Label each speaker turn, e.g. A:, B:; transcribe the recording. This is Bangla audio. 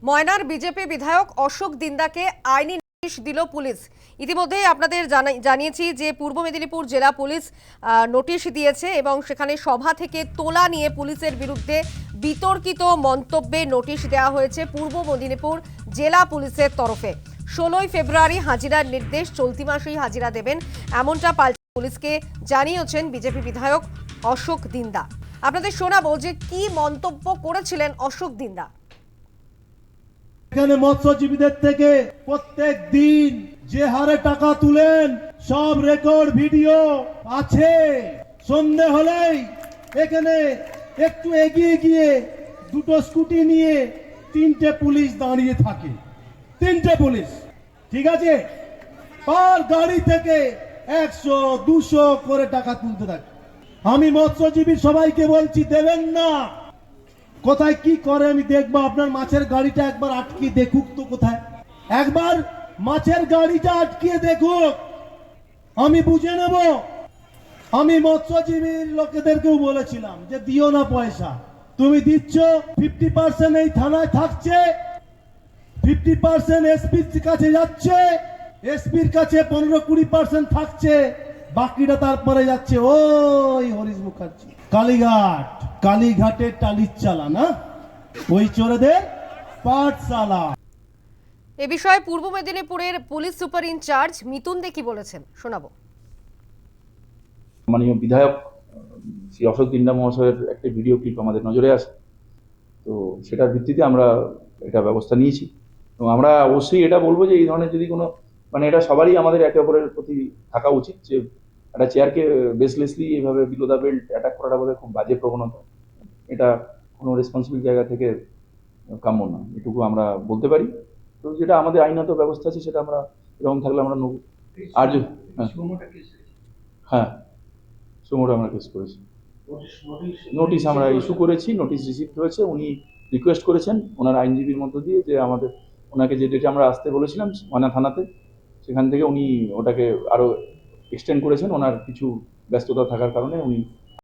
A: ময়নার বিজেপি বিধায়ক অশোক দিন্দাকে আইনি নোটিশ দিল পুলিশ। ইতিমধ্যেই আপনাদের জানিয়েছি যে পূর্ব মেদিনীপুর জেলা পুলিশ নোটিশ দিয়েছে এবং সেখানে সভা থেকে তোলা নিয়ে পুলিশের বিরুদ্ধে বিতর্কিত মন্তব্যে নোটিশ দেওয়া হয়েছে পূর্ব মেদিনীপুর জেলা পুলিশের তরফে। 16 ফেব্রুয়ারি হাজিরার নির্দেশ, চলতি মাসেই হাজিরা দেবেন, এমনটা পাল্টা পুলিশকে জানিয়েছেন বিজেপি বিধায়ক অশোক দিন্দা। আপনাদের শোনাবো যে কি মন্তব্য করেছিলেন অশোক দিন্দা।
B: এখানে মৎস্যজীবীদের থেকে প্রত্যেক দিন যে হারে টাকা তুলেন সব রেকর্ড ভিডিও আছে। সন্ধে হলেই এখানে একটু এগিয়ে গিয়ে দুটো স্কুটি নিয়ে 3টে পুলিশ দাঁড়িয়ে থাকে। 3টে পুলিশ, ঠিক আছে, পার গাড়ি থেকে 100-200 করে টাকা তুলতে থাকে। আমি মৎস্যজীবী সবাইকে বলছি, দেবেন না। কোথায় কি করে আমি দেখবো। আপনার মাছের গাড়িটা একবার আটকিয়ে দেখুক তো, কোথায় একবার মাছের গাড়িটা আটকিয়ে দেখুক, আমি বুঝে নেব। আমি মৎস্যজীবীর লোকেদেরকেও বলেছিলাম যে দিও না পয়সা, তুমি দিচ্ছ 50% এই থানায় থাকছে, 50% এসপির কাছে যাচ্ছে, এসপির কাছে 15-20% থাকছে, বাকিটা তারপরে যাচ্ছে ওই হরিশ মুখার্জি কালীঘাটের টালির চালা না, ওই চোরেদের পাঠশালা।
A: এ বিষয়ে পূর্ব মেদিনীপুরের পুলিশ সুপার ইনচার্জ মিতুন দে কি বলেছেন শোনাবো।
C: মাননীয় বিধায়ক শ্রী অশোক দিন্দা মহাশয়ের একটা ভিডিও ক্লিপ আমাদের নজরে আসে, তো সেটার ভিত্তিতে আমরা এটা ব্যবস্থা নিয়েছি এবং আমরা অবশ্যই এটা বলবো যে এই ধরনের যদি কোনো এটা সবারই আমাদের একে অপরের প্রতি থাকা উচিত, যে একটা চেয়ারকে বেসলেসলি এইভাবে বিলো দ্য বেল্ট অ্যাটাক করাটা বোধহয় খুব বাজে প্রবণতা। এটা কোনো রেসপন্সিবল জায়গা থেকে কাম্য না, এটুকু আমরা বলতে পারি। তো যেটা আমাদের আইনত ব্যবস্থা আছে সেটা আমরা এরকম থাকলে আমরা নেব। আর হ্যাঁ, সুমোটা আমরা কেস করেছি, নোটিশ আমরা ইস্যু করেছি, নোটিশ রিসিভ হয়েছে। উনি রিকোয়েস্ট করেছেন ওনার আইনজীবীর মধ্য দিয়ে যে ওনাকে যে ডেটে আমরা আসতে বলেছিলাম ময়না থানাতে, সেখান থেকে উনি ওটাকে আরও এক্সটেন্ড করেছেন। ওনার কিছু ব্যস্ততা থাকার কারণে উনি